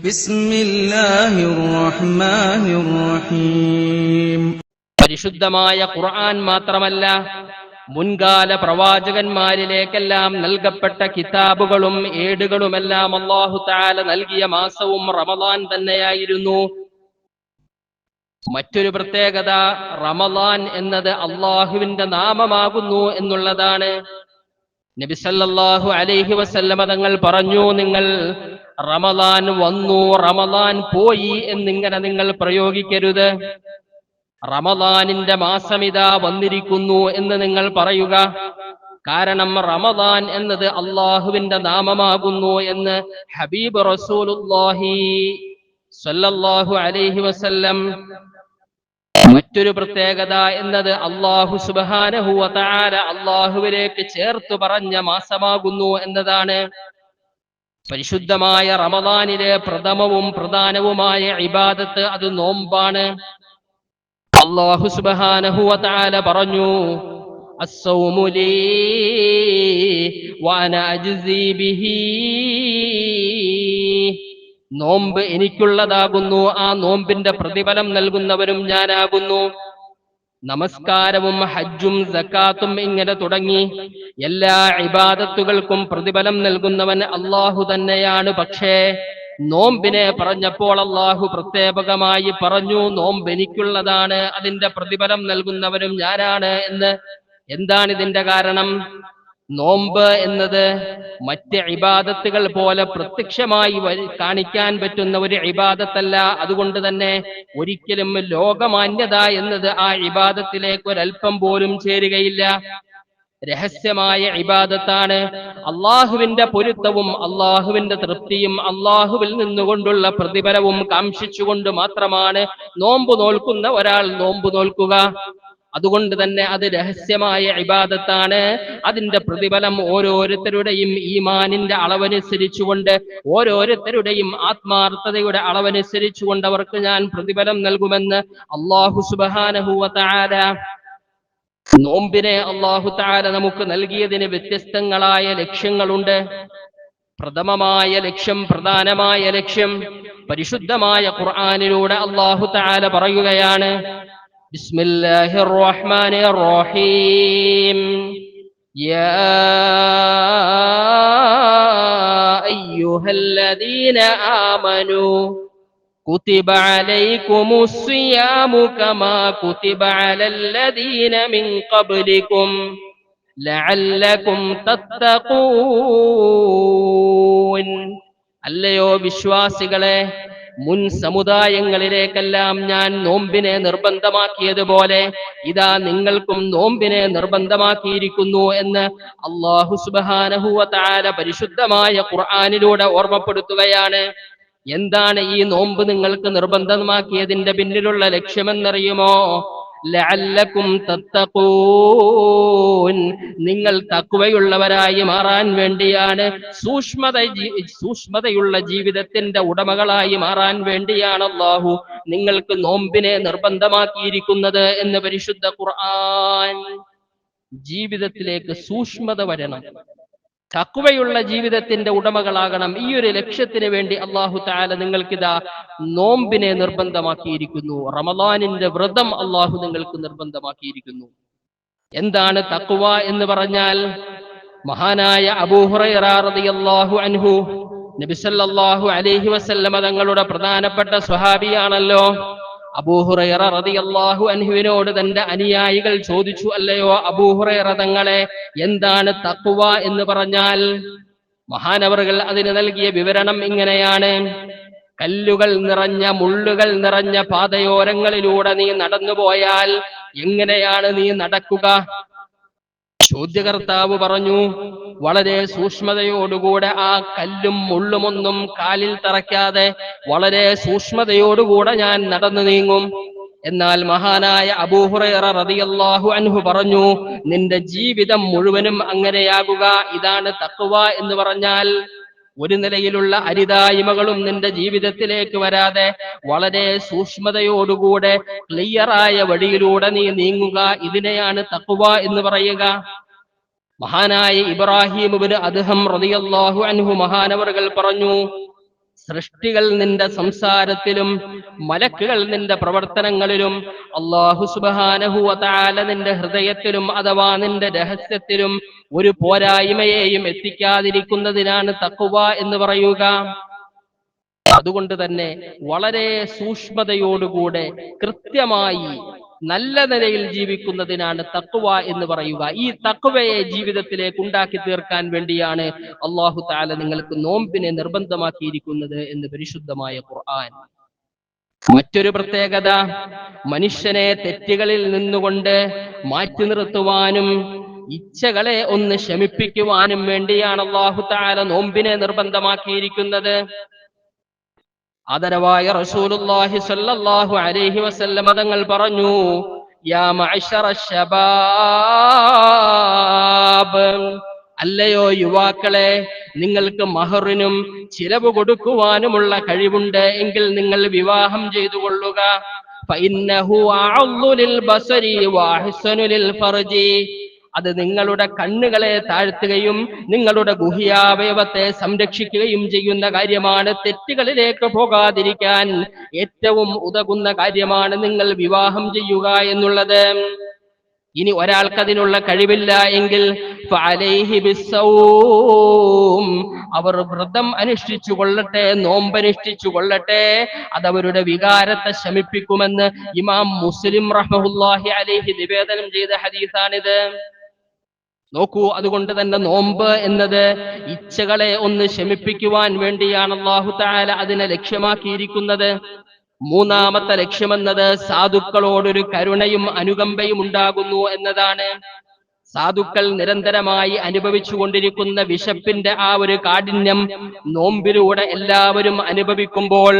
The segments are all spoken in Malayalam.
ബിസ്മില്ലാഹിർ റഹ്മാനിർ റഹീം. പരിശുദ്ധമായ ഖുർആൻ മാത്രമല്ല, മുൻകാല പ്രവാചകന്മാരിലേക്കെല്ലാം നൽകപ്പെട്ട കിതാബുകളും ഏടുകളുമെല്ലാം അല്ലാഹു തആല നൽകിയ മാസവും റമളാൻ തന്നെയായിരുന്നു. മറ്റൊരു പ്രത്യേകത, റമളാൻ എന്നത് അള്ളാഹുവിന്റെ നാമമാകുന്നു എന്നുള്ളതാണ്. നബി സല്ലല്ലാഹു അലൈഹി വസല്ലമ തങ്ങൾ പറഞ്ഞു, നിങ്ങൾ റമളാൻ വന്നു റമളാൻ പോയി എന്നിങ്ങനെ നിങ്ങൾ പ്രയോഗിക്കരുത്. റമളാനിന്റെ മാസമിതാ വന്നിരിക്കുന്നു എന്ന് നിങ്ങൾ പറയുക. കാരണം റമളാൻ എന്നത് അള്ളാഹുവിന്റെ നാമമാകുന്നു എന്ന് ഹബീബ് റസൂലുള്ളാഹി സ്വല്ലല്ലാഹു അലൈഹി വസല്ലം. മറ്റൊരു പ്രത്യേകത എന്നത് അല്ലാഹു സുബ്ഹാനഹു വ തആല അല്ലാഹുവിലേക്ക് ചേർത്തു പറഞ്ഞ മാസമാകുന്നു എന്നതാണ്. പരിശുദ്ധമായ റമളാനിലെ പ്രഥമവും പ്രധാനവുമായ ഇബാദത്ത് അത് നോമ്പാണ്. അല്ലാഹു സുബ്ഹാനഹു വ തആല പറഞ്ഞു, അസ്സൗമു ലീ വഅന അജ്സി ബിഹി. നോമ്പ് എനിക്കുള്ളതാകുന്നു, ആ നോമ്പിന്റെ പ്രതിഫലം നൽകുന്നവരും ഞാനാകുന്നു. നമസ്കാരവും ഹജ്ജും സക്കാത്തും ഇങ്ങനെ തുടങ്ങി എല്ലാ ഇബാദത്തുകൾക്കും പ്രതിഫലം നൽകുന്നവൻ അല്ലാഹു തന്നെയാണ്. പക്ഷേ നോമ്പിനെ പറഞ്ഞപ്പോൾ അല്ലാഹു പ്രത്യേകമായി പറഞ്ഞു, നോമ്പ് എനിക്കുള്ളതാണ്, അതിന്റെ പ്രതിഫലം നൽകുന്നവരും ഞാനാണ് എന്ന്. എന്താണ് ഇതിന്റെ കാരണം? നോമ്പ് എന്നത് മറ്റ് ഇബാദത്തുകൾ പോലെ പ്രത്യക്ഷമായി കാണിക്കാൻ പറ്റുന്ന ഒരു ഇബാദത്തല്ല. അതുകൊണ്ട് തന്നെ ഒരിക്കലും ലോകമാന്യത എന്നത് ആ ഇബാദത്തിലേക്ക് ഒരൽപ്പം പോലും ചേരുകയില്ല. രഹസ്യമായ ഇബാദത്താണ്. അള്ളാഹുവിന്റെ പൊരുത്തവും അള്ളാഹുവിന്റെ തൃപ്തിയും അള്ളാഹുവിൽ നിന്നുകൊണ്ടുള്ള പ്രതിഫലവും കാംക്ഷിച്ചുകൊണ്ട് മാത്രമാണ് നോമ്പ് നോൽക്കുന്ന ഒരാൾ നോമ്പ് നോൽക്കുക. അതുകൊണ്ട് തന്നെ അത് രഹസ്യമായ ഇബാദത്താണ്. അതിന്റെ പ്രതിഫലം ഓരോരുത്തരുടെയും ഈമാനിന്റെ അളവനുസരിച്ചുകൊണ്ട്, ഓരോരുത്തരുടെയും ആത്മാർത്ഥതയുടെ അളവനുസരിച്ചുകൊണ്ട് അവർക്ക് ഞാൻ പ്രതിഫലം നൽകുമെന്ന് അല്ലാഹു സുബ്ഹാനഹു വ തആല. നോമ്പിനെ അല്ലാഹു തആല നമുക്ക് നൽകിയതിന് വ്യത്യസ്തങ്ങളായ ലക്ഷ്യങ്ങളുണ്ട്. പ്രഥമമായ ലക്ഷ്യം, പ്രധാനമായ ലക്ഷ്യം പരിശുദ്ധമായ ഖുർആനിലൂടെ അല്ലാഹു തആല പറയുകയാണ്, ബിസ്മില്ലാഹിർ റഹ്മാനിർ റഹീം. യാ അയ്യുഹല്ലദീന ആമനൂ കുതിബ അലൈക്കുമുസ് സിയാമു കമാ കുതിബ അലല്ലദീന മിൻ ഖബ്ലികും ലഅല്ലകും തത്തഖൂൻ. അല്ലയോ വിശ്വാസികളെ, മുൻ സമുദായങ്ങളിലേക്കെല്ലാം ഞാൻ നോമ്പിനെ നിർബന്ധമാക്കിയതുപോലെ ഇതാ നിങ്ങൾക്കും നോമ്പിനെ നിർബന്ധമാക്കിയിരിക്കുന്നു എന്ന് അല്ലാഹു സുബ്ഹാനഹു വ തആല പരിശുദ്ധമായ ഖുർആനിലൂടെ ഓർമ്മപ്പെടുത്തുകയാണ്. എന്താണ് ഈ നോമ്പ് നിങ്ങൾക്ക് നിർബന്ധമാക്കിയതിന്റെ പിന്നിലുള്ള ലക്ഷ്യമെന്നറിയുമോ? ലഅല്ലകും തത്തഖൂൻ, നിങ്ങൾ തഖ്വയുള്ളവരായി മാറാൻ വേണ്ടിയാണ്. സൂക്ഷ്മതയുള്ള ജീവിതത്തിന്റെ ഉടമകളായി മാറാൻ വേണ്ടിയാണ് അല്ലാഹു നിങ്ങൾക്ക് നോമ്പിനെ നിർബന്ധമാക്കിയിരിക്കുന്നത് എന്ന് പരിശുദ്ധ ഖുർആൻ. ജീവിതത്തിലേക്ക് സൂക്ഷ്മത വരണം, തഖ്വയുള്ള ജീവിതത്തിന്റെ ഉടമകളാകണം. ഈ ഒരു ലക്ഷ്യത്തിന് വേണ്ടി അല്ലാഹു തആല നിങ്ങൾക്കിതാ നോമ്പിനെ നിർബന്ധമാക്കിയിരിക്കുന്നു. റമളാനിന്റെ വ്രതം അല്ലാഹു നിങ്ങൾക്ക് നിർബന്ധമാക്കിയിരിക്കുന്നു. എന്താണ് തഖ്വ എന്ന് പറഞ്ഞാൽ? മഹാനായ അബൂ ഹുറൈറ റളിയല്ലാഹു അൻഹു നബി സല്ലല്ലാഹു അലൈഹി വസല്ലമ തങ്ങളുടെ പ്രധാനപ്പെട്ട സ്വഹാബിയാണല്ലോ. അബൂ ഹുറൈറ റളിയല്ലാഹു അൻഹുവിനോട് തന്റെ അനുയായികൾ ചോദിച്ചു, അല്ലയോ അബൂ ഹുറൈറ തങ്ങളെ, എന്താണ് തഖ്വ എന്ന് പറഞ്ഞാൽ? മഹാനവറുകൾ അതിന് നൽകിയ വിവരണം ഇങ്ങനെയാണ്: കല്ലുകൾ നിറഞ്ഞ, മുള്ളുകൾ നിറഞ്ഞ പാതയോരങ്ങളിലൂടെ നീ നടന്നുപോയാൽ എങ്ങനെയാണ് നീ നടക്കുക? ചോദ്യകർത്താവ് പറഞ്ഞു, വളരെ സൂക്ഷ്മതയോടുകൂടെ ആ കല്ലും മുള്ളുമൊന്നും കാലിൽ തറയ്ക്കാതെ വളരെ സൂക്ഷ്മതയോടുകൂടെ ഞാൻ നടന്നു നീങ്ങും. എന്നാൽ മഹാനായ അബൂ ഹുറൈറ റളിയല്ലാഹു അൻഹു പറഞ്ഞു, നിന്റെ ജീവിതം മുഴുവനും അങ്ങനെയാകുക. ഇതാണ് തഖ്വ എന്ന് പറഞ്ഞാൽ. ഒരു നിലയിലുള്ള അരിതായ്മകളും നിന്റെ ജീവിതത്തിലേക്ക് വരാതെ വളരെ സൂക്ഷ്മതയോടുകൂടെ ക്ലിയറായ വഴിയിലൂടെ നീ നീങ്ങുക. ഇതിനെയാണ് തഖ്വ എന്ന് പറയുക. മഹാനായ ഇബ്രാഹിം ഇബ്നു അദ്ഹം റളിയല്ലാഹു അൻഹു മഹാനവറുകൾ പറഞ്ഞു, സൃഷ്ടികൾ നിന്റെ സംസാരത്തിലും മലക്കുകൾ നിന്റെ പ്രവർത്തനങ്ങളിലും അല്ലാഹു സുബ്ഹാനഹു വ തആല നിന്റെ ഹൃദയത്തിലും അഥവാ നിന്റെ രഹസ്യത്തിലും ഒരു പോരായ്മയെയും എത്തിക്കാതിരിക്കുന്നതിനാണ് തഖ്വ എന്ന് പറയുക. അതുകൊണ്ട് തന്നെ വളരെ സൂക്ഷ്മതയോടുകൂടെ കൃത്യമായി നല്ല നിലയിൽ ജീവിക്കുന്നതിനാണ് തഖ്വ എന്ന് പറയുക. ഈ തഖ്വയെ ജീവിതത്തിലേക്ക് ഉണ്ടാക്കി തീർക്കാൻ വേണ്ടിയാണ് അല്ലാഹു തആല നിങ്ങൾക്ക് നോമ്പിനെ നിർബന്ധമാക്കിയിരിക്കുന്നത് എന്ന് പരിശുദ്ധമായ ഖുർആൻ. മറ്റൊരു പ്രത്യേകത, മനുഷ്യനെ തെറ്റുകളിൽ നിന്നുകൊണ്ട് മാറ്റി നിർത്തുവാനും ഇച്ഛകളെ ഒന്ന് ശമിപ്പിക്കുവാനും വേണ്ടിയാണ് അല്ലാഹു തആല നോമ്പിനെ നിർബന്ധമാക്കിയിരിക്കുന്നത്. ആദരവായ റസൂലുള്ളാഹി സ്വല്ലല്ലാഹു അലൈഹി വസല്ലം തങ്ങൾ പറഞ്ഞു, യാ മഅശറ ശബാബ്, അല്ലയോ യുവാക്കളെ, നിങ്ങൾക്ക് മഹറിനും ചിലവ് കൊടുക്കുവാനുമുള്ള കഴിവുണ്ട് എങ്കിൽ നിങ്ങൾ വിവാഹം ചെയ്തു കൊള്ളുക. ഫഇന്നഹു അഅദ്ദു ലിൽ ബസരി വഅഹ്സനു ലിൽ ഫർജി, അത് നിങ്ങളുടെ കണ്ണുകളെ താഴ്ത്തുകയും നിങ്ങളുടെ ഗുഹ്യാവയവത്തെ സംരക്ഷിക്കുകയും ചെയ്യുന്ന കാര്യമാണ്. തെറ്റുകളിലേക്ക് പോകാതിരിക്കാൻ ഏറ്റവും ഉതകുന്ന കാര്യമാണ് നിങ്ങൾ വിവാഹം ചെയ്യുക എന്നുള്ളത്. ഇനി ഒരാൾക്കതിനുള്ള കഴിവില്ല എങ്കിൽ ഫഅലൈഹി ബിസ്സൗം, അവർ വ്രതം അനുഷ്ഠിച്ചു കൊള്ളട്ടെ, നോമ്പനുഷ്ഠിച്ചു കൊള്ളട്ടെ, അതവരുടെ വികാരത്തെ ശമിപ്പിക്കുമെന്ന് ഇമാം മുസ്ലിം റഹ്മത്തുള്ളാഹി അലൈഹി നിവേദനം ചെയ്ത ഹദീസാണിത്. നോക്കൂ, അതുകൊണ്ട് തന്നെ നോമ്പ് എന്നത് ഇച്ഛകളെ ഒന്ന് ശമിപ്പിക്കുവാൻ വേണ്ടിയാണ് അല്ലാഹു തആല അതിനെ ലക്ഷ്യമാക്കിയിരിക്കുന്നത്. മൂന്നാമത്തെ ലക്ഷ്യമെന്നത് സാധുക്കളോടൊരു കരുണയും അനുകമ്പയും ഉണ്ടാകുന്നു എന്നതാണ്. സാധുക്കൾ നിരന്തരമായി അനുഭവിച്ചു കൊണ്ടിരിക്കുന്ന വിശപ്പിന്റെ ആ ഒരു കാഠിന്യം നോമ്പിലൂടെ എല്ലാവരും അനുഭവിക്കുമ്പോൾ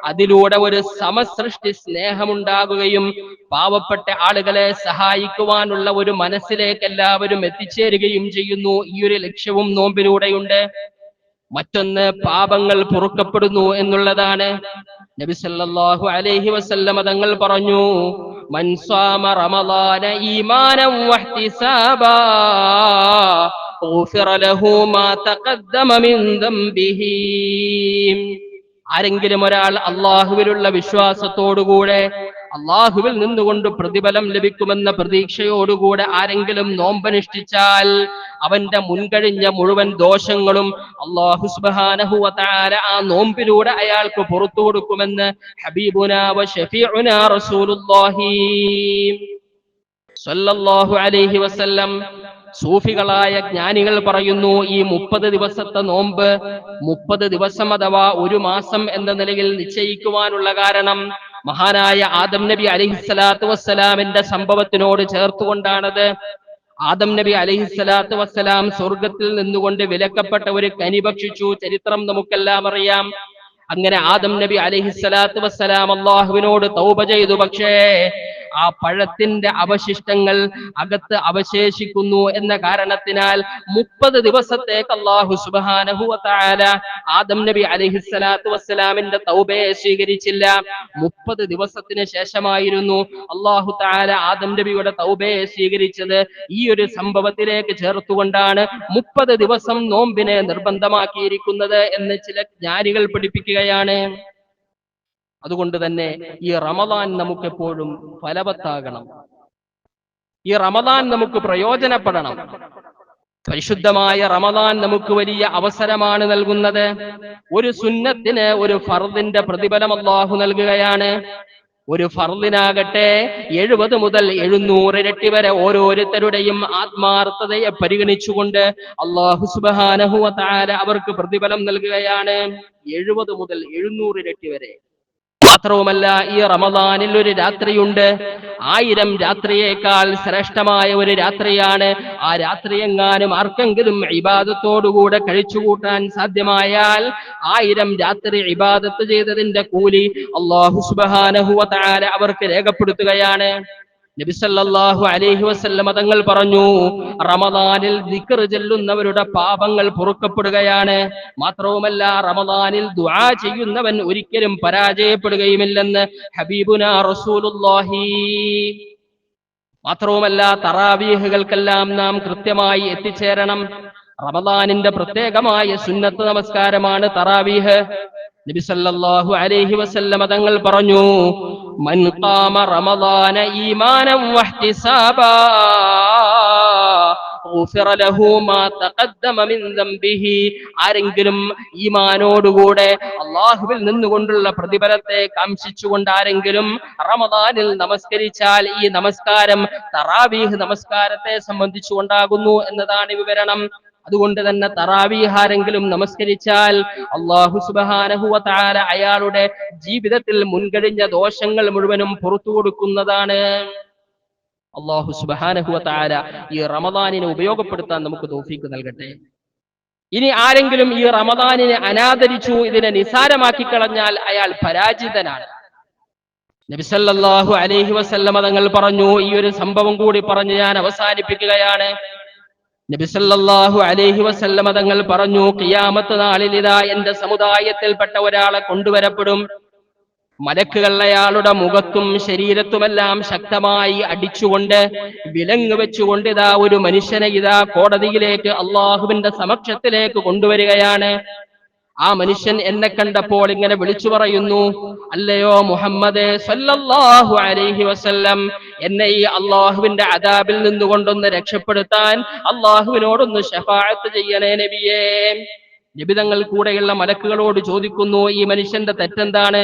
അതിലൂടെ ഒരു സമസൃഷ്ടി സ്നേഹമുണ്ടാകുകയും പാവപ്പെട്ട ആളുകളെ സഹായിക്കുവാനുള്ള ഒരു മനസ്സിലേക്ക് എല്ലാവരും എത്തിച്ചേരുകയും ചെയ്യുന്നു. ഈ ഒരു ലക്ഷ്യവും നോമ്പിലൂടെയുണ്ട്. മറ്റൊന്ന്, പാപങ്ങൾ പൊറുക്കപ്പെടുന്നു എന്നുള്ളതാണ്. നബി സല്ലല്ലാഹു അലൈഹി വസല്ലം തങ്ങൾ പറഞ്ഞു, മൻ സാമ റമളാന ഈമാനൻ വഹ്തിസാബാ ഗുഫിറ ലഹു മാ തഖദ്ദമ മിൻ ദംബിഹി. ആരെങ്കിലും ഒരാൾ അള്ളാഹുവിലുള്ള വിശ്വാസത്തോടുകൂടെ അള്ളാഹുവിൽ നിന്നുകൊണ്ട് പ്രതിഫലം ലഭിക്കുമെന്ന പ്രതീക്ഷയോടുകൂടെ ആരെങ്കിലും നോമ്പനുഷ്ഠിച്ചാൽ അവന്റെ മുൻകഴിഞ്ഞ മുഴുവൻ ദോഷങ്ങളും അല്ലാഹു സുബ്ഹാനഹു വ തആല ആ നോമ്പിലൂടെ അയാൾക്ക് പുറത്തു കൊടുക്കുമെന്ന് ഹബീബുനാ വ ശഫീഉനാ റസൂലുള്ളാഹി സ്വല്ലല്ലാഹു അലൈഹി വസല്ലം. സൂഫികളായ ജ്ഞാനികൾ പറയുന്നു, ഈ 30 ദിവസത്തെ നോമ്പ് 30 ദിവസം അഥവാ ഒരു മാസം എന്ന നിലയിൽ നിശ്ചയിക്കുവാനുള്ള കാരണം മഹാനായ ആദം നബി അലൈഹിസ്സലാത്തു വസ്സലാമിന്റെ സംഭവത്തിനോട് ചേർത്തുകൊണ്ടാണത്. ആദം നബി അലൈഹിസ്സലാത്തു വസ്സലാം സ്വർഗത്തിൽ നിന്നുകൊണ്ട് വിലക്കപ്പെട്ട ഒരു കനി ഭക്ഷിച്ചു. ചരിത്രം നമുക്കെല്ലാം അറിയാം. അങ്ങനെ ആദം നബി അലൈഹിസ്സലാത്തു വസ്സലാം അല്ലാഹുവിനോട് തൗബ ചെയ്തു. പക്ഷേ ആ പഴത്തിന്റെ അവശിഷ്ടങ്ങൾ അകത്ത് അവശേഷിക്കുന്നു എന്ന കാരണത്തിനാൽ 30 ദിവസത്തേക്ക് അല്ലാഹു സുബ്ഹാനഹു വ തആല ആദം നബി അലൈഹിസ്സലാത്തു വസ്സലാമിന്റെ തൗബയെ സ്വീകരിച്ചില്ല. 30 ദിവസത്തിന് ശേഷമായിരുന്നു അല്ലാഹു തആല ആദം നബിയുടെ തൗബയെ സ്വീകരിച്ചത്. ഈ ഒരു സംഭവത്തിലേക്ക് ചേർത്തുകൊണ്ടാണ് 30 ദിവസം നോമ്പിനെ നിർബന്ധമാക്കിയിരിക്കുന്നത് എന്ന് ചില ജ്ഞാനികൾ പഠിപ്പിക്കുകയാണ്. അതുകൊണ്ട് തന്നെ ഈ റമദാൻ നമുക്കെപ്പോഴും ഫലവത്താകണം. ഈ റമദാൻ നമുക്ക് പ്രയോജനപ്പെടണം. പരിശുദ്ധമായ റമദാൻ നമുക്ക് വലിയ അവസരമാണ് നൽകുന്നത്. ഒരു സുന്നത്തിന് ഒരു ഫർദിന്റെ പ്രതിഫലം അല്ലാഹു നൽകുകയാണ്. ഒരു ഫർദിനാകട്ടെ 70 മുതൽ 700 ഇരട്ടി വരെ ഓരോരുത്തരുടെയും ആത്മാർത്ഥതയെ പരിഗണിച്ചുകൊണ്ട് അല്ലാഹു സുബ്ഹാനഹു വ തആല അവർക്ക് പ്രതിഫലം നൽകുകയാണ്. 70 മുതൽ 700 ഇരട്ടി വരെ. മാത്രവുമല്ല, ഈ റമദാനിൽ ഒരു രാത്രിയുണ്ട്. 1000 രാത്രിയേക്കാൾ ശ്രേഷ്ഠമായ ഒരു രാത്രിയാണ്. ആ രാത്രി എങ്ങാനും ആർക്കെങ്കിലും ഇബാദത്തോടുകൂടെ കഴിച്ചുകൂട്ടാൻ സാധ്യമായാൽ 1000 രാത്രി ഇബാദത്ത് ചെയ്തതിന്റെ കൂലി അല്ലാഹു സുബ്ഹാനഹു വ തആല അവർക്ക് രേഖപ്പെടുത്തുകയാണ്. നബി സല്ലല്ലാഹു അലൈഹി വസല്ലം തങ്ങൾ പറഞ്ഞു, റമദാനിൽ ദിക്ർ ചൊല്ലുന്നവരുടെ പാപങ്ങൾ പൊറുക്കപ്പെടുകയാണ്. മാത്രവുമല്ല, റമദാനിൽ ദുആ ചെയ്യുന്നവൻ ഒരിക്കലും പരാജയപ്പെടുകയുമില്ലെന്ന് ഹബീബുനാ റസൂലുള്ളാഹി. മാത്രവുമല്ല, തറാവീഹുകൾക്കെല്ലാം നാം കൃത്യമായി എത്തിച്ചേരണം. റമദാനിന്റെ പ്രത്യേകമായ സുന്നത്ത് നമസ്കാരമാണ് തറാവീഹ്. നബി സല്ലല്ലാഹു അലൈഹി വസല്ലമ തങ്ങൾ പറഞ്ഞു, മൻ ഖാമ റമളാന ഈമാനൻ വഹ്തിസാബാ ഗുഫിറ ലഹു മാ തഖദ്ദമ മിൻ ദംബിഹി. ആരെങ്കിലും ഈമാനോടുകൂടെ അല്ലാഹുവിൽ നിന്നുകൊണ്ടുള്ള പ്രതിഫലത്തെ കാംക്ഷിച്ചുകൊണ്ട് ആരെങ്കിലും റമദാനിൽ നമസ്കരിച്ചാൽ, ഈ നമസ്കാരം തറാവീഹ് നമസ്കാരത്തെ സംബന്ധിച്ചുകൊണ്ടാകുന്നു എന്നതാണ് വിവരണം. അതുകൊണ്ട് തന്നെ തറാവീഹ് ആരെങ്കിലും നമസ്കരിച്ചാൽ അല്ലാഹു സുബ്ഹാനഹു വ തആല അയാളുടെ ജീവിതത്തിൽ മുൻകഴിഞ്ഞ ദോഷങ്ങൾ മുഴുവനും പുറത്തു കൊടുക്കുന്നതാണ്. അല്ലാഹു സുബ്ഹാനഹു വ തആല ഈ റമദാനിനെ ഉപയോഗപ്പെടുത്താൻ നമുക്ക് തൗഫീഖ് നൽകട്ടെ. ഇനി ആരെങ്കിലും ഈ റമദാനിനെ അനാദരിച്ചു, ഇതിനെ നിസാരമാക്കി കളഞ്ഞാൽ അയാൾ പരാജിതനാണ്. നബി സല്ലല്ലാഹു അലൈഹി വസല്ലമ തങ്ങൾ പറഞ്ഞു, ഈ ഒരു സംഭവം കൂടി പറഞ്ഞ് ഞാൻ അവസാനിപ്പിക്കുകയാണ്. നബി സല്ലല്ലാഹു അലൈഹി വസല്ലമ തങ്ങൾ പറഞ്ഞു, ഖിയാമത്ത് നാളിൽ ഇതാ എന്റെ സമുദായത്തിൽപ്പെട്ട ഒരാളെ കൊണ്ടുവരപ്പെടും. മലക്കുകൾ അയാളുടെ മുഖത്തും ശരീരത്തുമെല്ലാം ശക്തമായി അടിച്ചുകൊണ്ട് വിലങ്ങ് വെച്ചുകൊണ്ട് ഇതാ ഒരു മനുഷ്യനെ ഇതാ കോടതിയിലേക്ക്, അള്ളാഹുവിന്റെ സമക്ഷത്തിലേക്ക് കൊണ്ടുവരികയാണ്. ആ മനുഷ്യൻ എന്നെ കണ്ടപ്പോൾ ഇങ്ങനെ വിളിച്ചു പറയുന്നു, അല്ലയോ മുഹമ്മദ് സല്ലല്ലാഹു അലൈഹി വസല്ലം, എന്നെ ഈ അള്ളാഹുവിന്റെ അദാബിൽ നിന്നുകൊണ്ടൊന്ന് രക്ഷപ്പെടുത്താൻ അള്ളാഹുവിനോടൊന്ന് ശഫാഅത്ത് ചെയ്യണേ നബിയേ. നബി തങ്ങൾ കൂടെയുള്ള മലക്കുകളോട് ചോദിക്കുന്നു, ഈ മനുഷ്യന്റെ തെറ്റെന്താണ്?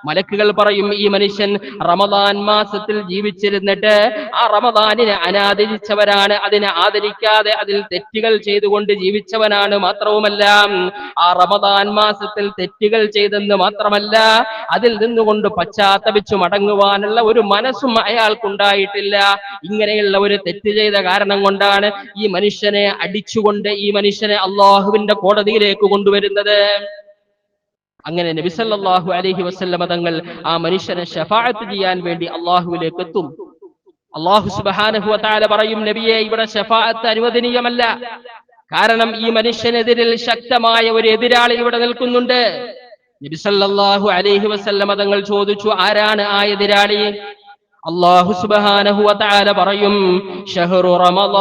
മലക്കുകൾ പറയും, ഈ മനുഷ്യൻ റമദാൻ മാസത്തിൽ ജീവിച്ചിരുന്നിട്ട് ആ റമദാനിനെ അനാദരിച്ചവരാണ്, അതിനെ ആദരിക്കാതെ അതിൽ തെറ്റുകൾ ചെയ്തുകൊണ്ട് ജീവിച്ചവനാണ്. മാത്രവുമല്ല, ആ റമദാൻ മാസത്തിൽ തെറ്റുകൾ ചെയ്തെന്ന് മാത്രമല്ല, അതിൽ നിന്നുകൊണ്ട് പശ്ചാത്തപിച്ചു മടങ്ങുവാനുള്ള ഒരു മനസ്സും അയാൾക്കുണ്ടായിട്ടില്ല. ഇങ്ങനെയുള്ള ഒരു തെറ്റ് ചെയ്ത കാരണം കൊണ്ടാണ് ഈ മനുഷ്യനെ അടിച്ചുകൊണ്ട് ഈ മനുഷ്യനെ അള്ളാഹുവിന്റെ കോടതിയിലേക്ക് കൊണ്ടുവരുന്നത്. അങ്ങനെ നബി സല്ലല്ലാഹു അലൈഹി വസല്ലമ തങ്ങൾ ആ മനുഷ്യനെ ശഫാഅത്ത് ചെയ്യാൻ വേണ്ടി അള്ളാഹുവിലേക്ക് എത്തും. അള്ളാഹു സുബ്ഹാനഹു വ തആല പറയും, നബിയെ, ഇവിടെ ശഫാഅത്ത് അനുവദനീയമല്ല. കാരണം ഈ മനുഷ്യനെതിരിൽ ശക്തമായ ഒരു എതിരാളി ഇവിടെ നിൽക്കുന്നുണ്ട്. നബി സല്ലല്ലാഹു അലൈഹി വസല്ലമ തങ്ങൾ ചോദിച്ചു, ആരാണ് ആ എതിരാളി? അല്ലാഹു സുബ്ഹാനഹു വ തആല പറയും, ശഹ്റു റമളാൻ.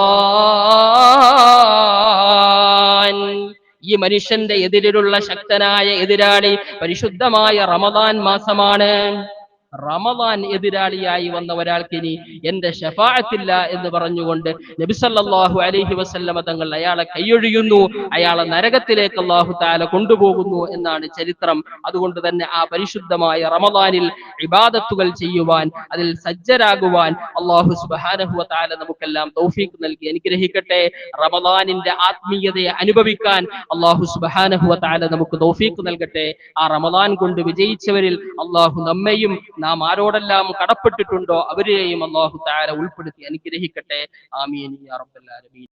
ഈ മനുഷ്യന്റെ എതിരിലുള്ള ശക്തനായ എതിരാളി പരിശുദ്ധമായ റമദാൻ മാസമാണ്. റമദാൻ എതിരാളിയായി വന്ന ഒരാൾക്ക് ഇനി എന്റെ ശഫാഅത്തില്ല എന്ന് പറഞ്ഞുകൊണ്ട് നബി സല്ലല്ലാഹു അലൈഹി വസല്ലമ തങ്ങൾ അയാളെ കൈയൊഴിയുന്നു, അയാളെ നരകത്തിലേക്ക് അല്ലാഹു തആല കൊണ്ടുപോകുന്നു എന്നാണ് ചരിത്രം. അതുകൊണ്ട് തന്നെ ആ പരിശുദ്ധമായ റമദാനിൽ ഇബാദത്തുകൾ ചെയ്യുവാൻ, അതിൽ സജ്ജരാകുവാൻ അല്ലാഹു സുബ്ഹാനഹു വ തആല നമുക്കെല്ലാം തൗഫീഖ് നൽകി അനുഗ്രഹിക്കട്ടെ. റമദാനിന്റെ ആത്മീയതയെ അനുഭവിക്കാൻ അല്ലാഹു സുബ്ഹാനഹു വ തആല നമുക്ക് തൗഫീഖ് നൽകട്ടെ. ആ റമദാൻ കൊണ്ട് വിജയിച്ചവരിൽ അല്ലാഹു നമ്മെയും നാം ആരോടെല്ലാം കടപ്പെട്ടിട്ടുണ്ടോ അവരെയും അല്ലാഹു തആല ഉൾപ്പെടുത്തി അനുഗ്രഹിക്കട്ടെ. ആമീൻ യാ റബ്ബൽ ആലമീൻ.